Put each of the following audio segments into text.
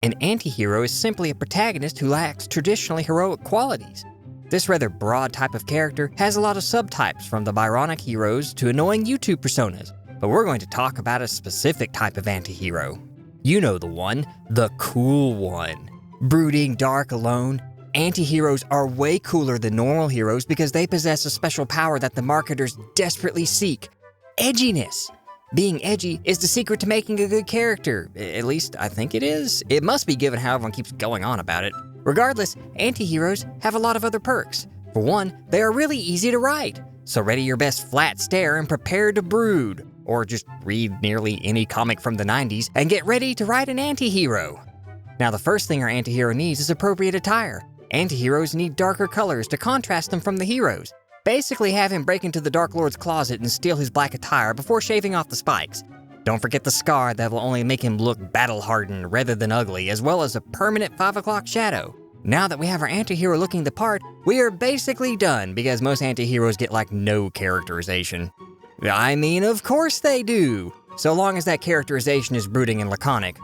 An antihero is simply a protagonist who lacks traditionally heroic qualities. This rather broad type of character has a lot of subtypes, from the Byronic heroes to annoying YouTube personas, but we're going to talk about a specific type of antihero. You know the one, the cool one. Brooding, dark, alone, antiheroes are way cooler than normal heroes because they possess a special power that the marketers desperately seek: edginess. Being edgy is the secret to making a good character. At least, I think it is. It must be, given how everyone keeps going on about it. Regardless, antiheroes have a lot of other perks. For one, they are really easy to write. So ready your best flat stare and prepare to brood. Or just read nearly any comic from the 90s and get ready to write an antihero. Now, the first thing our antihero needs is appropriate attire. Antiheroes need darker colors to contrast them from the heroes. Basically, have him break into the Dark Lord's closet and steal his black attire before shaving off the spikes. Don't forget the scar that will only make him look battle-hardened rather than ugly, as well as a permanent 5 o'clock shadow. Now that we have our antihero looking the part, we are basically done, because most antiheroes get like no characterization. I mean, of course they do, so long as that characterization is brooding and laconic.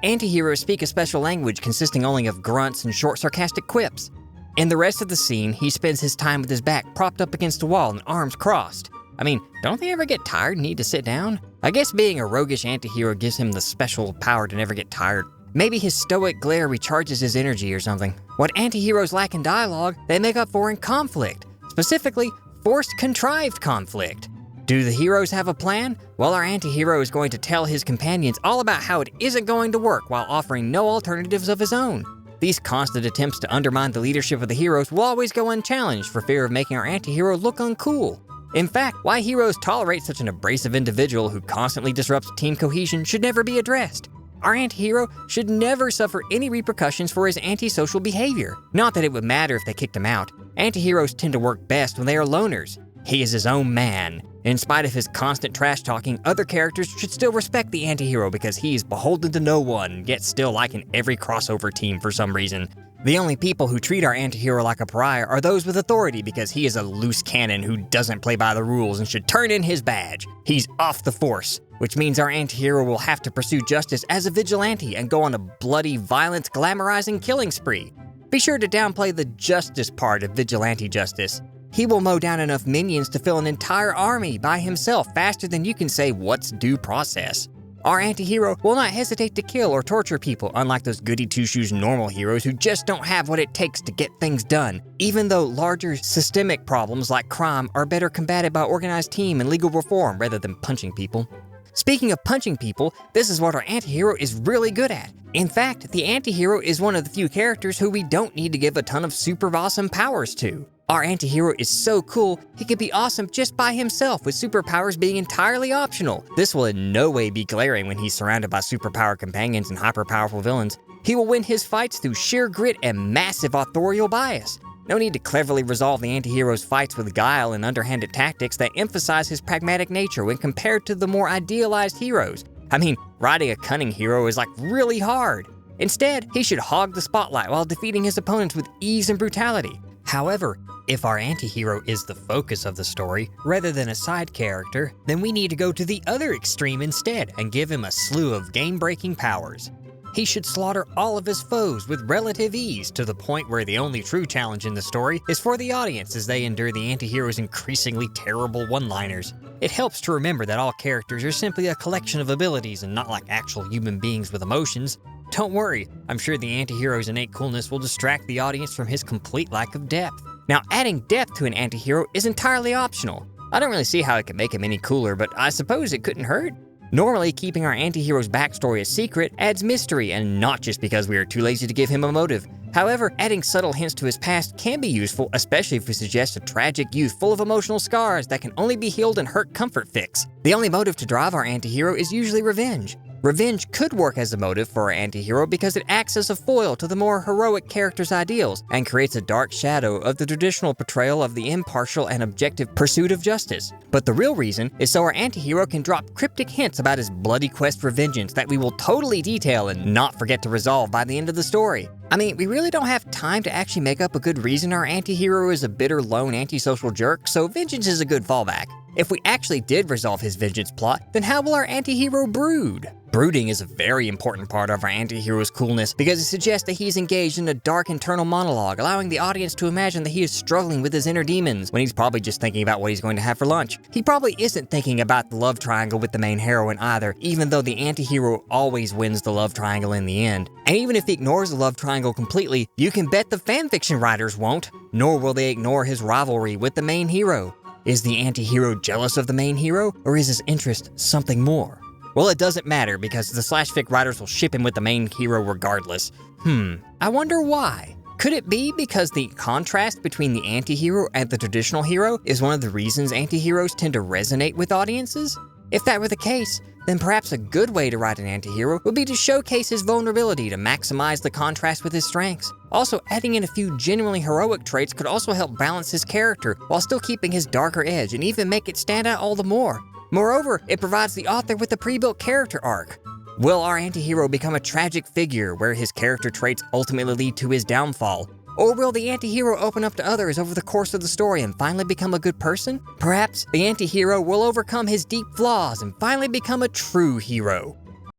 Antiheroes speak a special language consisting only of grunts and short sarcastic quips. In the rest of the scene, he spends his time with his back propped up against a wall and arms crossed. I mean, don't they ever get tired and need to sit down? I guess being a roguish antihero gives him the special power to never get tired. Maybe his stoic glare recharges his energy or something. What antiheroes lack in dialogue, they make up for in conflict. Specifically, forced contrived conflict. Do the heroes have a plan? Well, our antihero is going to tell his companions all about how it isn't going to work while offering no alternatives of his own. These constant attempts to undermine the leadership of the heroes will always go unchallenged for fear of making our antihero look uncool. In fact, why heroes tolerate such an abrasive individual who constantly disrupts team cohesion should never be addressed. Our antihero should never suffer any repercussions for his antisocial behavior. Not that it would matter if they kicked him out. Antiheroes tend to work best when they are loners. He is his own man. In spite of his constant trash-talking, other characters should still respect the antihero because he is beholden to no one, yet still liking every crossover team for some reason. The only people who treat our antihero like a pariah are those with authority because he is a loose cannon who doesn't play by the rules and should turn in his badge. He's off the force, which means our antihero will have to pursue justice as a vigilante and go on a bloody, violence glamorizing killing spree. Be sure to downplay the justice part of vigilante justice. He will mow down enough minions to fill an entire army by himself faster than you can say what's due process. Our antihero will not hesitate to kill or torture people, unlike those goody two-shoes normal heroes who just don't have what it takes to get things done, even though larger systemic problems like crime are better combated by organized team and legal reform rather than punching people. Speaking of punching people, this is what our antihero is really good at. In fact, the antihero is one of the few characters who we don't need to give a ton of super awesome powers to. Our antihero is so cool, he could be awesome just by himself, with superpowers being entirely optional. This will in no way be glaring when he's surrounded by superpower companions and hyper-powerful villains. He will win his fights through sheer grit and massive authorial bias. No need to cleverly resolve the antihero's fights with guile and underhanded tactics that emphasize his pragmatic nature when compared to the more idealized heroes. I mean, writing a cunning hero is like really hard. Instead, he should hog the spotlight while defeating his opponents with ease and brutality. However, if our antihero is the focus of the story, rather than a side character, then we need to go to the other extreme instead and give him a slew of game-breaking powers. He should slaughter all of his foes with relative ease, to the point where the only true challenge in the story is for the audience as they endure the antihero's increasingly terrible one-liners. It helps to remember that all characters are simply a collection of abilities and not like actual human beings with emotions. Don't worry, I'm sure the antihero's innate coolness will distract the audience from his complete lack of depth. Now, adding depth to an antihero is entirely optional. I don't really see how it could make him any cooler, but I suppose it couldn't hurt. Normally, keeping our antihero's backstory a secret adds mystery, and not just because we are too lazy to give him a motive. However, adding subtle hints to his past can be useful, especially if we suggest a tragic youth full of emotional scars that can only be healed in hurt comfort fix. The only motive to drive our antihero is usually revenge. Revenge could work as a motive for our antihero because it acts as a foil to the more heroic character's ideals and creates a dark shadow of the traditional portrayal of the impartial and objective pursuit of justice. But the real reason is so our antihero can drop cryptic hints about his bloody quest for vengeance that we will totally detail and not forget to resolve by the end of the story. I mean, we really don't have time to actually make up a good reason our antihero is a bitter, lone, antisocial jerk, so vengeance is a good fallback. If we actually did resolve his vengeance plot, then how will our anti-hero brood? Brooding is a very important part of our anti-hero's coolness because it suggests that he's engaged in a dark internal monologue, allowing the audience to imagine that he is struggling with his inner demons when he's probably just thinking about what he's going to have for lunch. He probably isn't thinking about the love triangle with the main heroine either, even though the anti-hero always wins the love triangle in the end. And even if he ignores the love triangle completely, you can bet the fanfiction writers won't, nor will they ignore his rivalry with the main hero. Is the anti-hero jealous of the main hero, or is his interest something more? Well, it doesn't matter because the /fic writers will ship him with the main hero regardless. I wonder why. Could it be because the contrast between the anti-hero and the traditional hero is one of the reasons anti-heroes tend to resonate with audiences? If that were the case, then perhaps a good way to write an anti-hero would be to showcase his vulnerability to maximize the contrast with his strengths. Also, adding in a few genuinely heroic traits could also help balance his character while still keeping his darker edge and even make it stand out all the more. Moreover, it provides the author with a pre-built character arc. Will our anti-hero become a tragic figure where his character traits ultimately lead to his downfall? Or will the anti-hero open up to others over the course of the story and finally become a good person? Perhaps the anti-hero will overcome his deep flaws and finally become a true hero.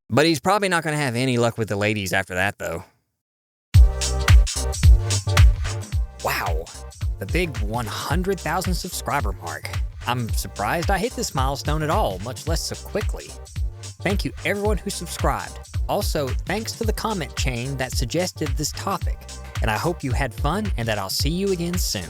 But he's probably not going to have any luck with the ladies after that, though. Wow, the big 100,000 subscriber mark. I'm surprised I hit this milestone at all, much less so quickly. Thank you everyone who subscribed. Also, thanks to the comment chain that suggested this topic. And I hope you had fun and that I'll see you again soon.